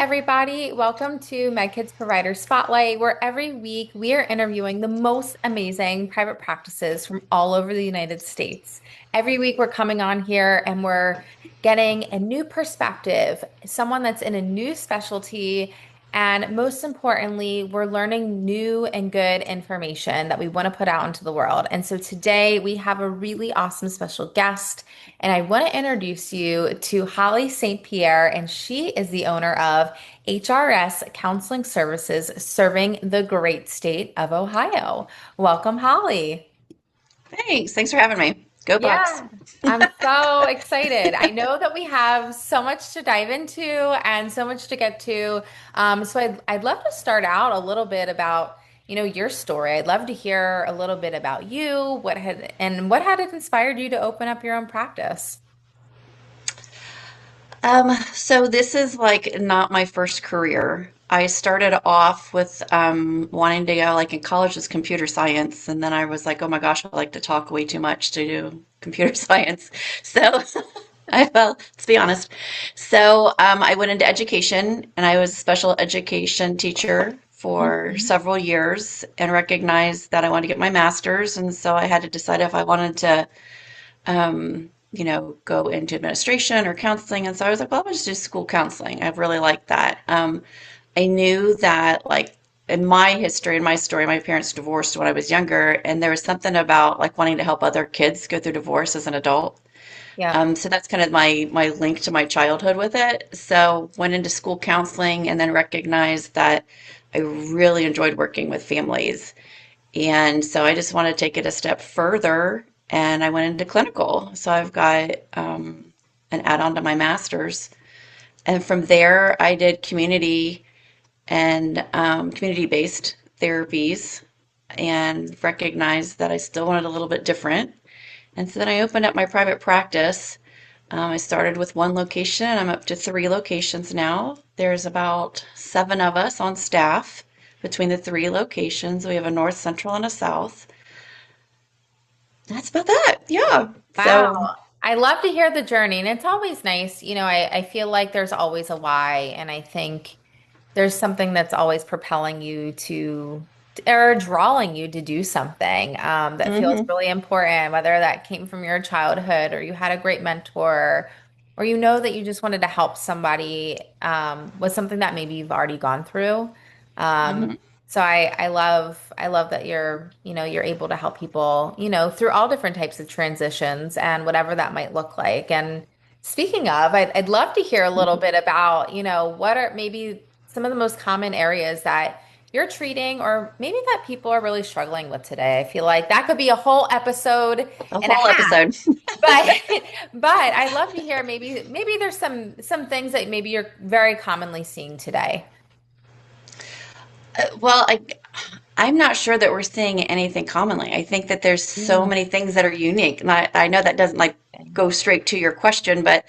everybody. Welcome to Meddkit's Provider Spotlight, where every week we are interviewing the most amazing private practices from all over the United States. Every week we're coming on here and we're getting a new perspective, someone that's in a new specialty, and most importantly, we're learning new and good information that we want to put out into the world. And so today we have a really awesome special guest. And I want to introduce you to Holly St. Pierre, and she is the owner of HRS Counseling Services, serving the great state of Ohio. Welcome, Holly. Thanks. Thanks for having me. Go Bucks. Yeah, I'm so excited. I know that we have so much to dive into and so much to get to. So I'd love to start out a little bit about, your story. I'd love to hear a little bit about you, what had it inspired you to open up your own practice? So this is like not my first career. I started off with wanting to go like in college was computer science, and then I was like, oh my gosh, I like to talk way too much to do computer science. So well, let's be honest. So I went into education, and I was a special education teacher for Mhm. several years, and recognized that I wanted to get my master's, and so I had to decide if I wanted to go into administration or counseling. And so I was like, well, I'll just do school counseling. I really liked that. I knew that, like, in my history, in my story, my parents divorced when I was younger, and there was something about like wanting to help other kids go through divorce as an adult. Yeah. So that's kind of my link to my childhood with it. So went into school counseling and then recognized that I really enjoyed working with families. And so I just want to take it a step further, and I went into clinical. So I've got an add-on to my master's. And from there, I did community and community-based therapies, and recognized that I still wanted a little bit different. And so then I opened up my private practice. I started with one location, and I'm up to three locations now. There's about seven of us on staff between the three locations. We have a north, central, and a south. That's about that. Yeah. So, Wow. I love to hear the journey, and it's always nice. I feel like there's always a why, and I think there's something that's always propelling you to, or drawing you to do something that feels hmm really important, whether that came from your childhood or you had a great mentor, or you know that you just wanted to help somebody with something that maybe you've already gone through. Um, hmm so I love that you're able to help people, through all different types of transitions and whatever that might look like. And speaking of, I'd love to hear a little bit about, what are maybe some of the most common areas that you're treating or maybe that people are really struggling with today. I feel like that could be a whole episode a and a whole half. episode. But but I'd love to hear maybe there's some things that maybe you're very commonly seeing today. I'm not sure that we're seeing anything commonly. I think that there's so Mm. many things that are unique. And I know that doesn't like go straight to your question, but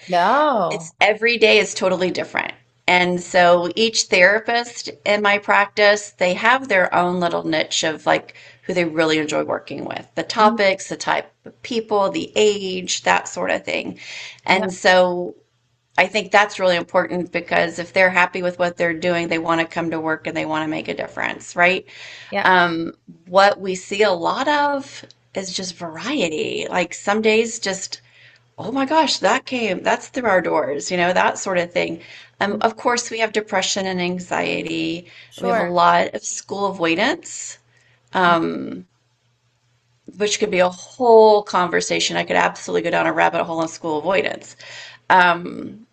it's No. every day is totally different. And so each therapist in my practice, they have their own little niche of like who they really enjoy working with, the Mhm. topics, the type of people, the age, that sort of thing. And Yep. so I think that's really important, because if they're happy with what they're doing, they want to come to work and they want to make a difference, right? Yep. Um, what we see a lot of is just variety. Like some days, just, oh my gosh, that's through our doors, that sort of thing. Mhm. Of course, we have depression and anxiety. We have a Sure. lot of school avoidance, um, which could be a whole conversation. I could absolutely go down a rabbit hole on school avoidance. Um,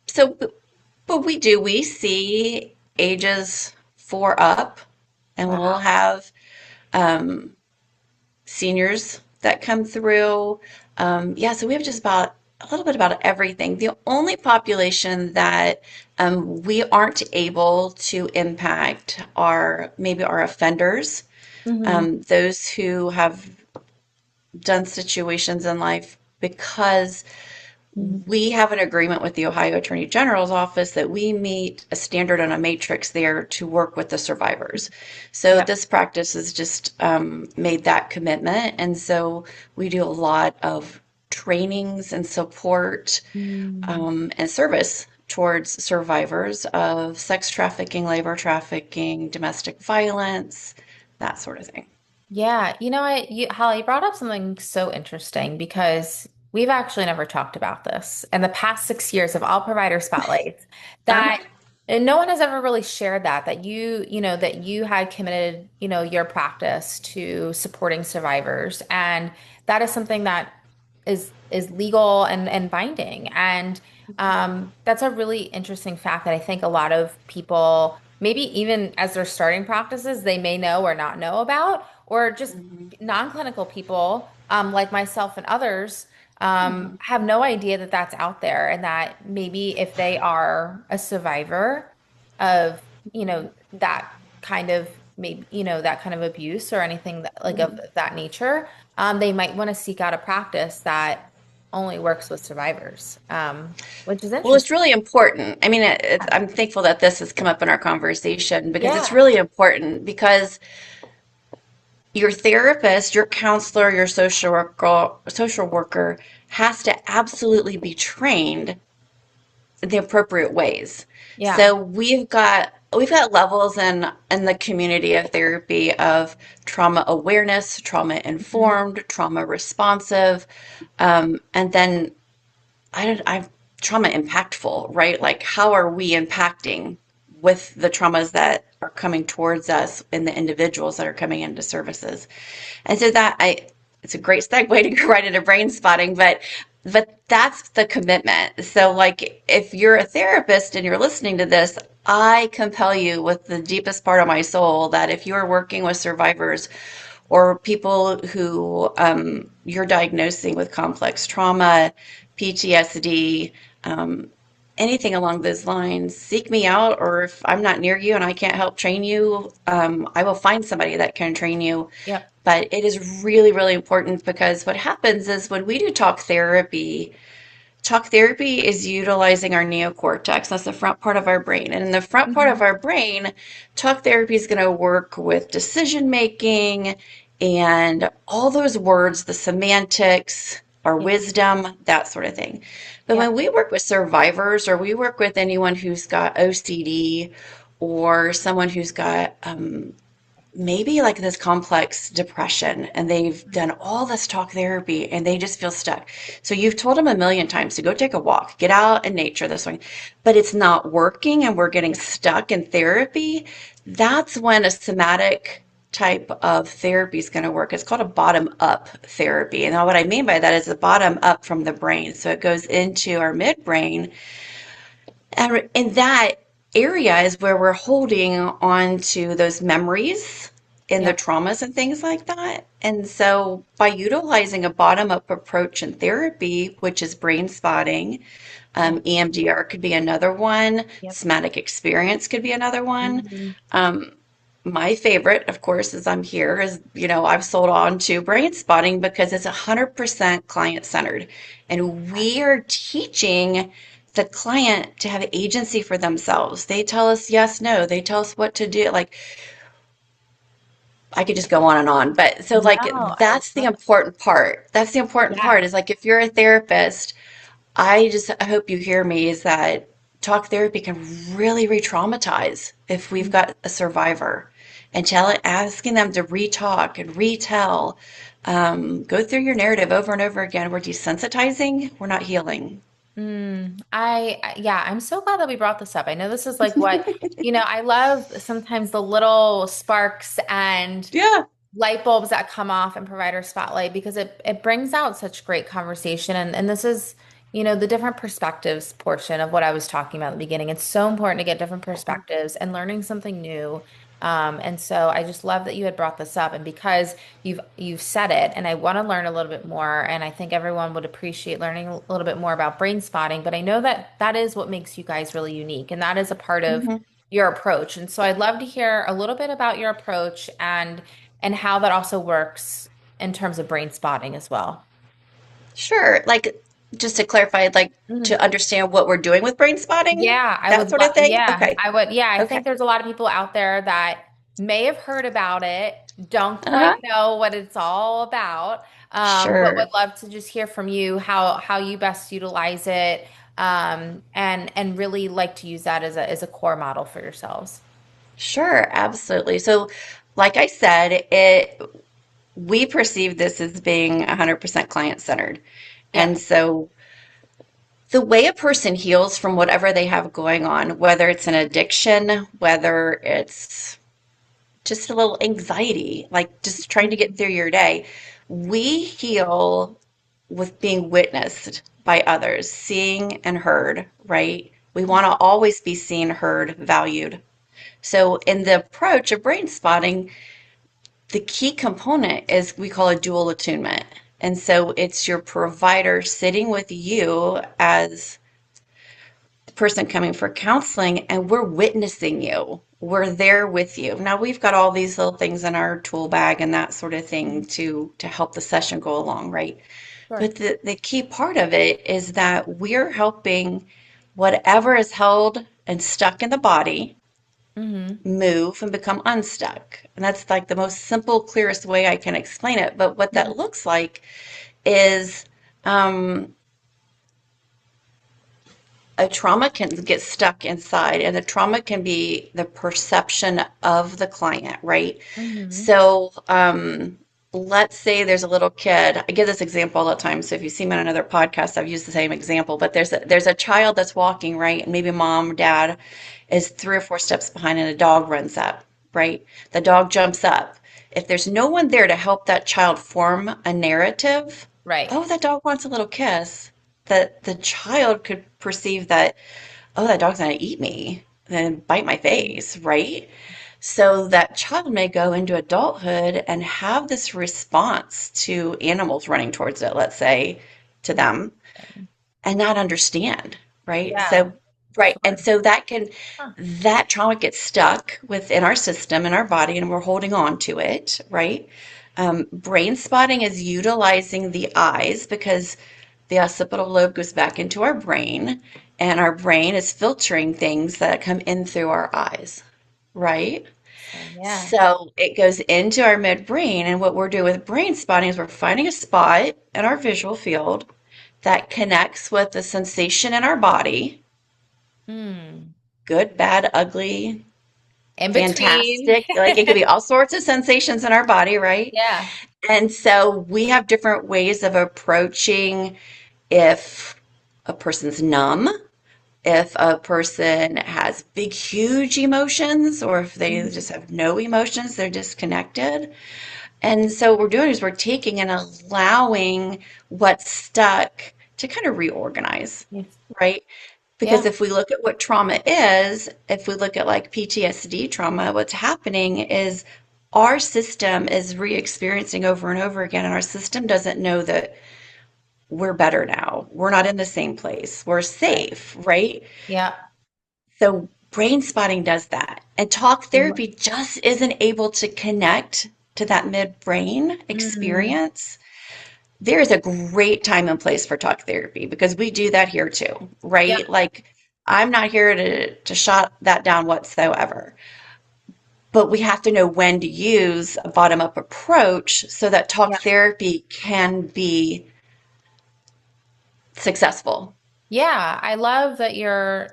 so, but we see ages four up, and we'll Wow. have um, seniors that come through. Yeah, so we have just about a little bit about everything. The only population that we aren't able to impact are maybe our offenders, Hmm. those who have done situations in life, because Hmm. we have an agreement with the Ohio Attorney General's office that we meet a standard and a matrix there to work with the survivors. So Yep. this practice has just made that commitment. And so we do a lot of trainings and support Mm. and service towards survivors of sex trafficking, labor trafficking, domestic violence, that sort of thing. Yeah, you know what, Holly, you brought up something so interesting because we've actually never talked about this in the past 6 years of all provider spotlights Uh-huh. that and no one has ever really shared that that you had committed, your practice to supporting survivors. And that is something that is legal and binding. And that's a really interesting fact that I think a lot of people, maybe even as they're starting practices, they may know or not know about, or just Mhm. non-clinical people, like myself and others, Mhm. have no idea that that's out there, and that maybe if they are a survivor of, that kind of maybe, that kind of abuse or anything that, like of Mhm. that nature, they might want to seek out a practice that only works with survivors, which is Well, it's interesting. really important. I mean, I'm thankful that this has come up in our conversation because it's Yeah. really important because your therapist, your counselor, your social worker has to absolutely be trained the appropriate ways. Yeah. So we've got levels in the community of therapy of trauma awareness, trauma Mhm. informed, trauma responsive, and then I trauma impactful, right? Like how are we impacting with the traumas that are coming towards us and the individuals that are coming into services. And so it's a great segue to go right into brain spotting, but that's the commitment. So like if you're a therapist and you're listening to this, I compel you with the deepest part of my soul that if you are working with survivors or people who you're diagnosing with complex trauma, PTSD, um, anything along those lines, seek me out. Or if I'm not near you and I can't help train you, I will find somebody that can train you. Yep. But it is really, really important because what happens is when we do talk therapy is utilizing our neocortex. That's the front part of our brain. And in the front part of Mhm. our brain, talk therapy is going to work with decision making and all those words, the semantics, our Yep. wisdom, that sort of thing. But Yep. when we work with survivors or we work with anyone who's got OCD or someone who's got maybe like this complex depression and they've done all this talk therapy and they just feel stuck. So you've told them a million times to go take a walk, get out in nature, this one, but it's not working and we're getting Yeah. stuck in therapy. That's when a somatic type of therapy is going to work. It's called a bottom up therapy. And now what I mean by that is the bottom up from the brain. So it goes into our midbrain and in that area is where we're holding on to those memories and the Yep. traumas and things like that. And so by utilizing a bottom-up approach in therapy, which is brain spotting, Yep. EMDR could be another one, Yep. somatic experience could be another one. Mhm. Um, my favorite, of course, as I'm here is, I've sold on to brain spotting because it's 100% client centered. And we are teaching the client to have agency for themselves. They tell us yes, no, they tell us what to do. Like, I could just go on and on. But so, No, like, I that's the love it. important part. That's the important Yeah. part is like, if you're a therapist, I hope you hear me is that talk therapy can really re-traumatize if we've got a survivor and asking them to re-talk and retell, go through your narrative over and over again. We're desensitizing, we're not healing. Yeah, I'm so glad that we brought this up. I know this is like what, I love sometimes the little sparks and Yeah. light bulbs that come off in provider spotlight because it brings out such great conversation, and this is, the different perspectives portion of what I was talking about at the beginning. It's so important to get different perspectives and learning something new. And so I just love that you had brought this up, and because you've said it, and I want to learn a little bit more, and I think everyone would appreciate learning a little bit more about brain spotting, but I know that that is what makes you guys really unique, and that is a part of Mhm. your approach. And so I'd love to hear a little bit about your approach and how that also works in terms of brain spotting as well. Sure. Like, just to clarify, like, to Mhm. understand what we're doing with brain spotting, Yeah, I that would sort of love, thing. yeah, Okay. I would, yeah, I Okay. think there's a lot of people out there that may have heard about it, don't quite Uh-huh. know what it's all about, but would Sure. love to just hear from you how you best utilize it, and really like to use that as a core model for yourselves. Sure, absolutely. So, like I said, it we perceive this as being 100% client centered. Yeah. And so the way a person heals from whatever they have going on, whether it's an addiction, whether it's just a little anxiety, like just trying to get Mhm. through your day, we heal with being witnessed by others, seeing and heard, right? We want to always be seen, heard, valued. So, in the approach of brain spotting, the key component is we call a dual attunement. And so it's your provider sitting with you as the person coming for counseling, and we're witnessing you. We're there with you. Now we've got all these little things in our tool bag and that sort of thing to help the session go along, right? Sure. But the key part of it is that we're helping whatever is held and stuck in the body Hmm. move and become unstuck. And that's like the most simple, clearest way I can explain it. But what that looks like is um, a trauma can get stuck inside, and the trauma can be the perception of the client, right? Hmm. So, let's say there's a little kid. I give this example all the time. So if you see me on another podcast, I've used the same example. But there's a child that's walking, right, and maybe mom, dad is 3 or 4 steps behind, and a dog runs up, right? The dog jumps up. If there's no one there to help that child form a narrative, Right. oh, that dog wants a little kiss, that the child could perceive that, oh, that dog's going to eat me and bite my face, right? So that child may go into adulthood and have this response to animals running towards it, let's say, to them, Interesting. and not understand, right? Yeah. So, right. And Sure. so Huh. that trauma gets stuck within our system and our body, and we're holding on to it, right? Brain spotting is utilizing the eyes because the occipital lobe goes back into our brain, and our brain is filtering things that come in through our eyes, right? So yeah. So it goes into our midbrain, and what we're doing with brain spotting is we're finding a spot in our visual field that connects with the sensation in our body, Hmm. good, bad, ugly, In between. fantastic. Like it could be all sorts of sensations in our body, right? Yeah. And so we have different ways of approaching if a person's numb, if a person has big, huge emotions, or if they Mhm. just have no emotions, they're disconnected. And so what we're doing is we're taking and allowing what's stuck to kind of reorganize, Yes. right? Because Yeah. if we look at what trauma is, if we look at like PTSD trauma, what's happening is our system is re-experiencing over and over again, and our system doesn't know that we're better now. We're not in the same place. We're Right. safe, right? Yeah. So brain spotting does that. And talk Mm. therapy just isn't able to connect to that midbrain experience. There is a great time and place for talk therapy because we do that here too, Yeah. right? Like I'm not here to shut that down whatsoever. But we have to know when to use a bottom up approach so that talk Yeah. therapy can be successful. Yeah, I love that you're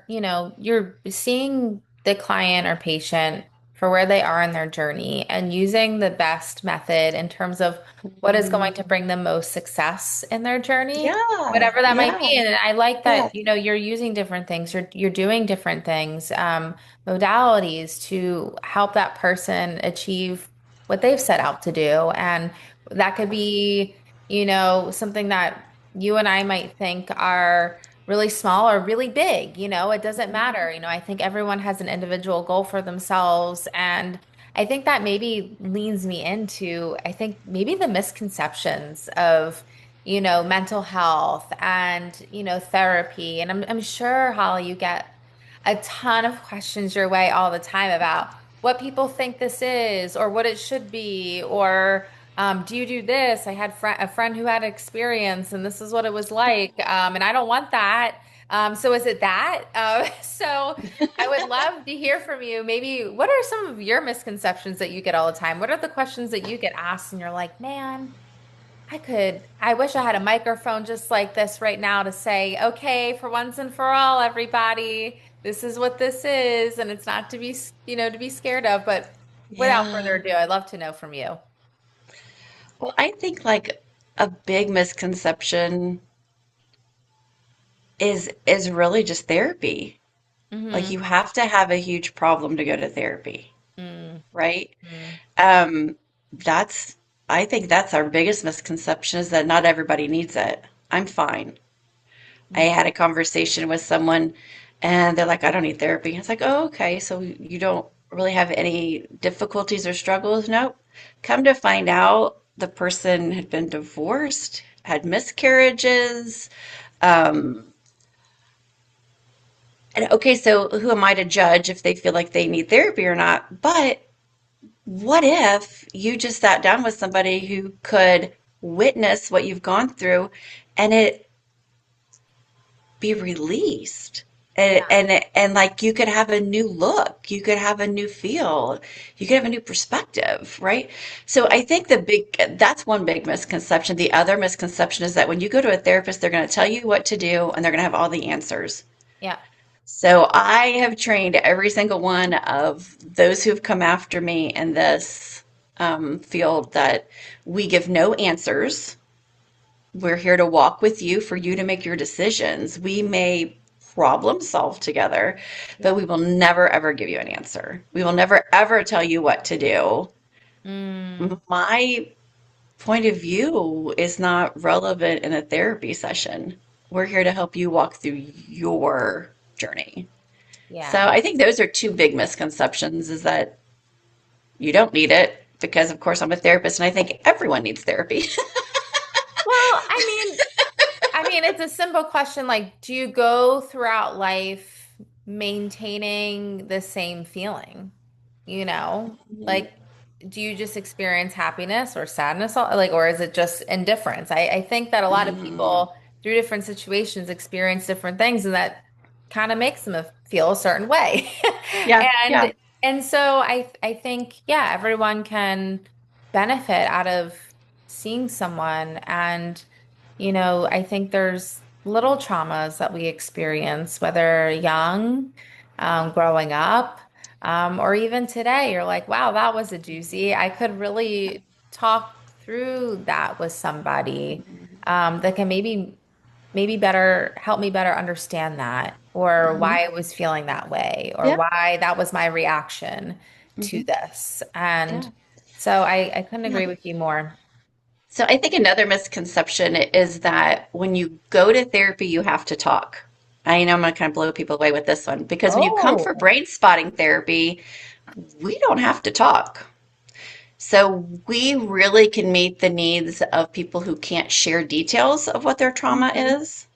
seeing the client or patient for where they are in their journey and using the best method in terms of what is going Mhm. to bring them most success in their journey, Yeah, whatever that might yeah, be. And I like yeah. that, you're using different things, you're doing different things, modalities to help that person achieve what they've set out to do. And that could be, something that you and I might think are really small or really big, it doesn't matter. I think everyone has an individual goal for themselves. And I think that maybe leans me into, I think maybe the misconceptions of, mental health and, therapy. And I'm sure, Holly, you get a ton of questions your way all the time about what people think this is or what it should be, or do you do this? I had a friend who had experience and this is what it was like. And I don't want that. So is it that? So I would love to hear from you. Maybe what are some of your misconceptions that you get all the time? What are the questions that you get asked and you're like, man? I wish I had a microphone just like this right now to say, okay, for once and for all, everybody, this is what this is, and it's not to be, to be scared of. But without further Yeah. ado, I'd love to know from you. Well, I think like a big misconception is really just therapy. Like Mm-hmm. you have to have a huge problem to go to therapy, right? Mm-hmm. Um, that's I think that's our biggest misconception is that not everybody needs it. I'm fine. I Mm-hmm. had a conversation with someone and they're like, I don't need therapy. I was like, oh, okay. So you don't really have any difficulties or struggles? Nope. Come to find out, the person had been divorced, had miscarriages. Um, and okay, so who am I to judge if they feel like they need therapy or not? But what if you just sat down with somebody who could witness what you've gone through and it be released? Yeah. And like you could have a new look, you could have a new feel, you could have a new perspective, right? So I think that's one big misconception. The other misconception is that when you go to a therapist, they're going to tell you what to do and they're going to have all the answers. Yeah. So I have trained every single one of those who've come after me in this field that we give no answers. We're here to walk with you for you to make your decisions. We may problem solve together, but Yeah. we will never ever give you an answer. We will never ever tell you what to do. Mm. My point of view is not relevant in a therapy session. We're here to help you walk through your journey. So Yeah. I think those are two big misconceptions is that you don't need it because of course I'm a therapist and I think everyone needs therapy. Well, I mean, it's a simple question like, do you go throughout life maintaining the same feeling? You know, like, do you just experience happiness or sadness, like, or is it just indifference? I think that a lot of Mm, people through different situations experience different things, and that kind of makes them feel a certain way. yeah, And yeah. and so I think, yeah, everyone can benefit out of seeing someone. And I think there's little traumas that we experience, whether young, growing up, or even today. You're like, wow, that was a doozy. I could really talk through that with somebody that can maybe better help me better understand that, or Hmm. why I was feeling that way, or Yep. why that was my reaction to Hmm. this. Yeah. And so I couldn't Yeah. agree with you more. So I think another misconception is that when you go to therapy, you have to talk. I know I'm going to kind of blow people away with this one because when you come for Oh, brain spotting therapy, we don't have to talk. So we really can meet the needs of people who can't share details of what their trauma mhm. is.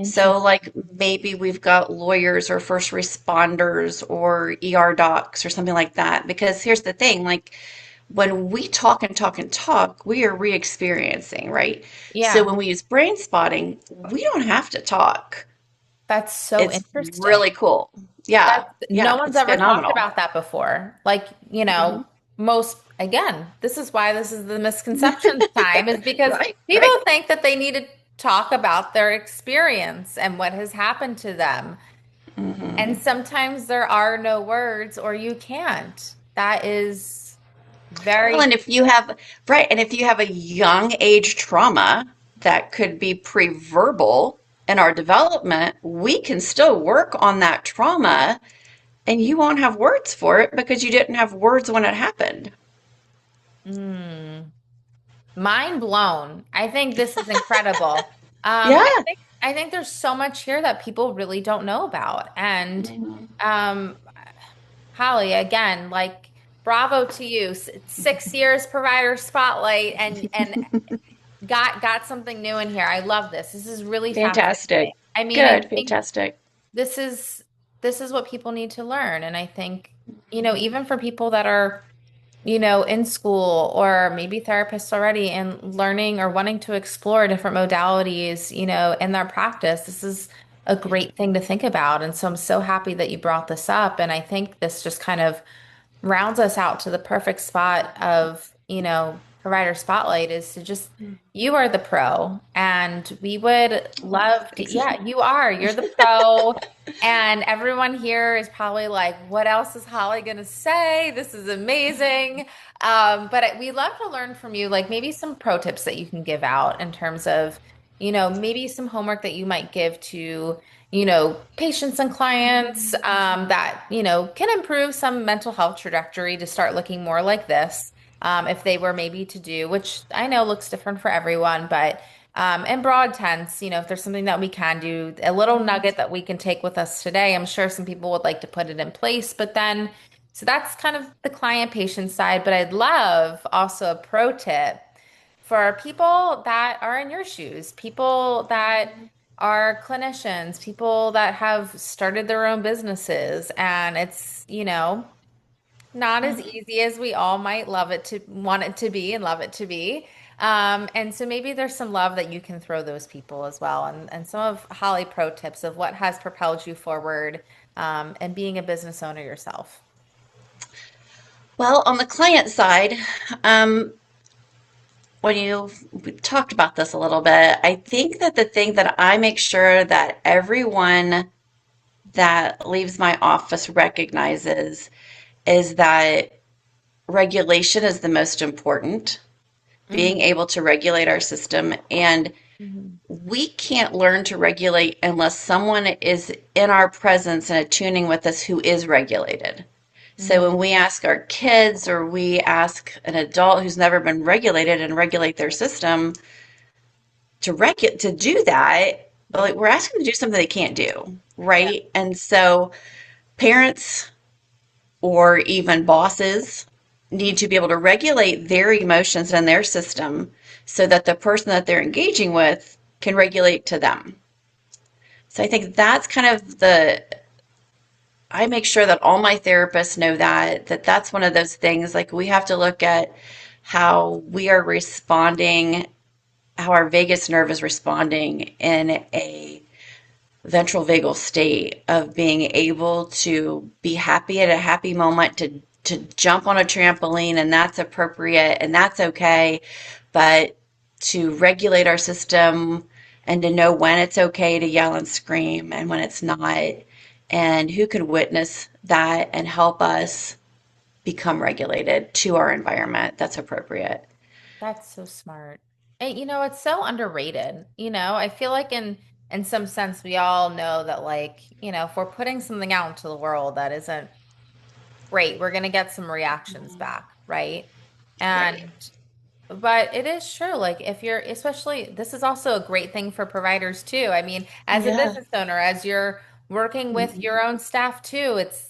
So, Interesting. like maybe we've got lawyers or first responders or ER docs or something like that. Because here's the thing, like when we talk and talk and talk, we are re-experiencing, right? So Yeah, when we use brain spotting, we don't have to talk. that's so It's interesting. really cool. Yeah, No yeah, one's it's ever talked phenomenal. about that before. Like, Hmm. again, this is why this is the misconceptions time, is because Right, people right. think that they need to talk about their experience and what has happened to them. And Hmm. sometimes there are no words, or you can't. That is Well, very, and if you have, right, and if you have a young age trauma that could be pre-verbal in our development, we can still work on that trauma and you won't have words for it because you didn't have words when it happened. mm, mind blown. I think this is incredible. Yeah. I think there's so much here that people really don't know about. And Mhm. um, Holly, again, like, bravo to you. 6 years provider spotlight, and got something new in here. I love this. This is really fascinating. Fantastic. I mean, I Good. think Fantastic. this is this is what people need to learn. And I think, even for people that are, in school, or maybe therapists already, and learning or wanting to explore different modalities, in their practice, this is a great thing to think about. And so I'm so happy that you brought this up. And I think this just kind of rounds us out to the perfect spot of, Provider Spotlight is to just, you are the pro, and we would Oh, love to, thanks. yeah, you are. You're the pro. And everyone here is probably like, what else is Holly going to say? This is amazing. But we love to learn from you, like maybe some pro tips that you can give out in terms of, maybe some homework that you might give to, patients and clients that, can improve some mental health trajectory to start looking more like this. If they were maybe to do, which I know looks different for everyone, but in broad sense, if there's something that we can do, a little nugget that we can take with us today, I'm sure some people would like to put it in place. But then, so that's kind of the client patient side. But I'd love also a pro tip for people that are in your shoes, people that are clinicians, people that have started their own businesses, and it's, not as easy as we all might love it to want it to be and love it to be. And so maybe there's some love that you can throw those people as well. And some of Holly pro tips of what has propelled you forward and being a business owner yourself. Well, on the client side, um, when we talked about this a little bit, I think that the thing that I make sure that everyone that leaves my office recognizes is that regulation is the most important, being Hmm. able to regulate our system. And Hmm. we can't learn to regulate unless someone is in our presence and attuning with us who is regulated. So Hmm. when we ask our kids or we ask an adult who's never been regulated and regulate their system to do that, Yeah. like we're asking them to do something they can't do, Yeah. right? And so parents or even bosses need to be able to regulate their emotions and their system so that the person that they're engaging with can regulate to them. So I think that's kind of I make sure that all my therapists know that that's one of those things. Like we have to look at how we are responding, how our vagus nerve is responding in a ventral vagal state of being able to be happy at a happy moment to jump on a trampoline, and that's appropriate and that's okay, but to regulate our system and to know when it's okay to yell and scream and when it's not, and who can witness that and help us become regulated to our environment that's appropriate. That's so smart. And it's so underrated. I feel like in some sense we all know that like, if we're putting something out into the world that isn't great, we're gonna get some reactions back, right? Right. And but it is true. Like if you're, especially, this is also a great thing for providers too. I mean, as a Yeah. business owner, as you're working with Mm-hmm. your own staff too, it's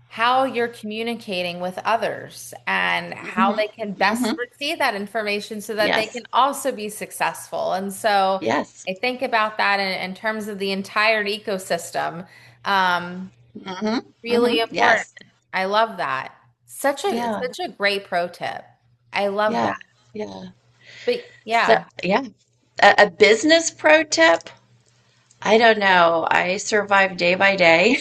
how you're communicating with others and how Mm-hmm. they can best Mm-hmm. receive that information so that they Yes. can also be successful. And so Yes. I think about that in terms of the entire ecosystem. Um, Mm-hmm. really Mm-hmm. important. Yes. I love that. Yeah. Such a great pro tip. I love Yeah. that. Yeah. But So, yeah. yeah. A business pro tip? I don't know. I survive day by day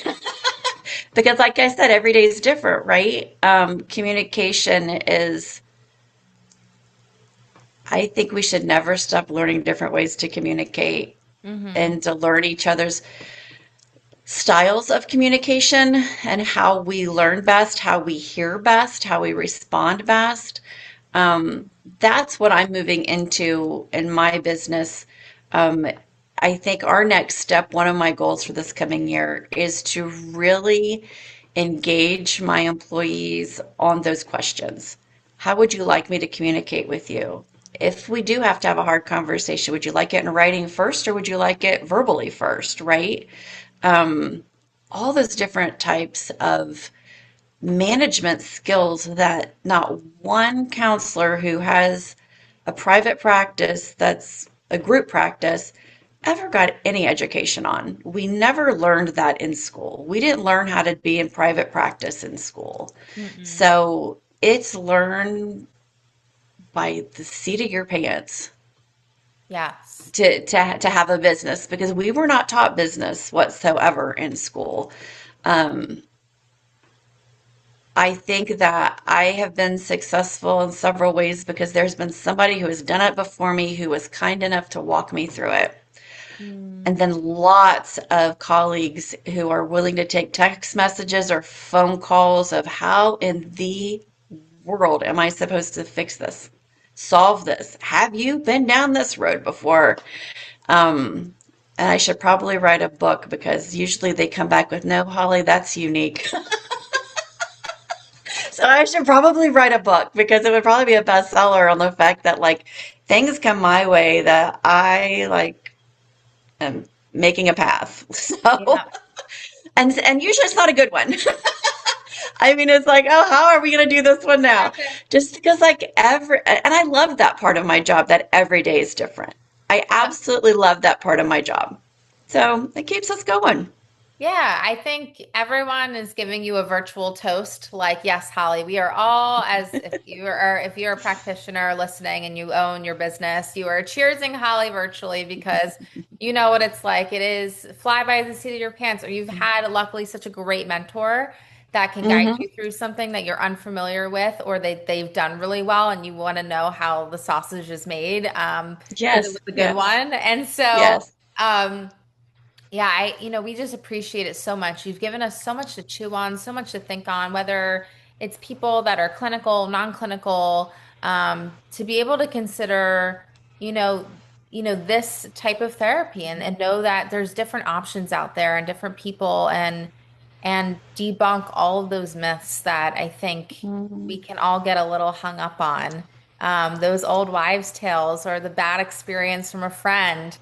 because, like I said, every day is different, right? Communication is, I think we should never stop learning different ways to communicate Hmm. and to learn each other's styles of communication and how we learn best, how we hear best, how we respond best. Um, that's what I'm moving into in my business. Um, I think our next step, one of my goals for this coming year, is to really engage my employees on those questions. How would you like me to communicate with you? If we do have to have a hard conversation, would you like it in writing first or would you like it verbally first, right? Um, all those different types of management skills that not one counselor who has a private practice that's a group practice ever got any education on. We never learned that in school. We didn't learn how to be in private practice in school. Mm-mm. So it's learned by the seat of your pants Yes. to have a business because we were not taught business whatsoever in school. Um, I think that I have been successful in several ways because there's been somebody who has done it before me who was kind enough to walk me through it. Mm, And then lots of colleagues who are willing to take text messages or phone calls of how in the world am I supposed to fix this? Solve this? Have you been down this road before? Um, and I should probably write a book because usually they come back with, no, Holly, that's unique. So I should probably write a book because it would probably be a bestseller on the fact that like things come my way that I like am making a path. So yeah. and usually it's not a good one. I mean, it's like, oh, how are we going to do this one now? Just because, like, and I love that part of my job that every day is different. I absolutely love that part of my job. So it keeps us going. Yeah, I think everyone is giving you a virtual toast. Like, yes, Holly, we are all, as if you're a practitioner listening and you own your business, you are cheersing Holly virtually because you know what it's like. It is fly by the seat of your pants, or you've had luckily such a great mentor that can guide Hmm. you through something that you're unfamiliar with, or they've done really well, and you want to know how the sausage is made, because it was Yes, a good yes, one. And so. yes. Yeah, we just appreciate it so much. You've given us so much to chew on, so much to think on, whether it's people that are clinical, non-clinical, to be able to consider, this type of therapy and know that there's different options out there and different people and debunk all of those myths that I think we Mhm. can all get a little hung up on. Those old wives' tales or the bad experience from a friend,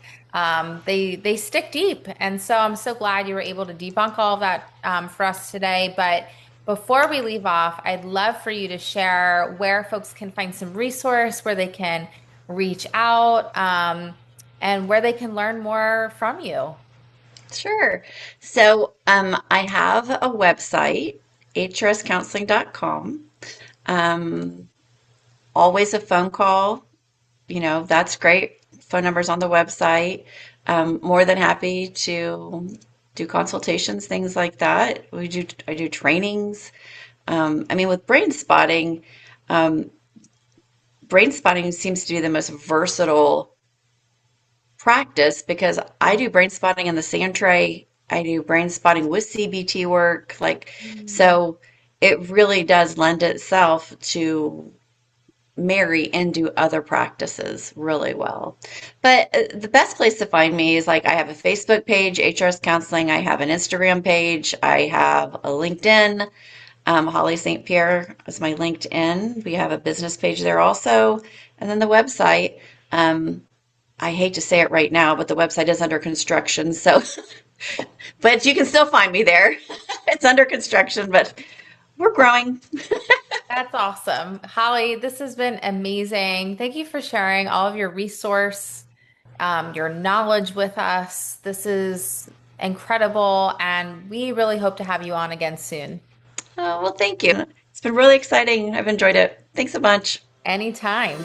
they stick deep. And so I'm so glad you were able to debunk all of that for us today. But before we leave off, I'd love for you to share where folks can find some resource, where they can reach out, and where they can learn more from you. Sure. So I have a website, hrscounseling.com. Um, Always a phone call. That's great. Phone numbers on the website. More than happy to do consultations, things like that. I do trainings. I mean, with um, brain spotting seems to be the most versatile practice because I do brain spotting in the sand tray. I do brain spotting with CBT work. Mm. So it really does lend itself to marry and do other practices really well. But the best place to find me is like I have a Facebook page, HRS Counseling. I have an Instagram page. I have a LinkedIn. Holly St. Pierre is my LinkedIn. We have a business page there also. And then the website. Um, I hate to say it right now, but the website is under construction. So, but you can still find me there. It's under construction, but we're growing. That's awesome. Holly, this has been amazing. Thank you for sharing all of your resource, your knowledge with us. This is incredible, and we really hope to have you on again soon. Oh, well, thank you. It's been really exciting. I've enjoyed it. Thanks a bunch. Anytime.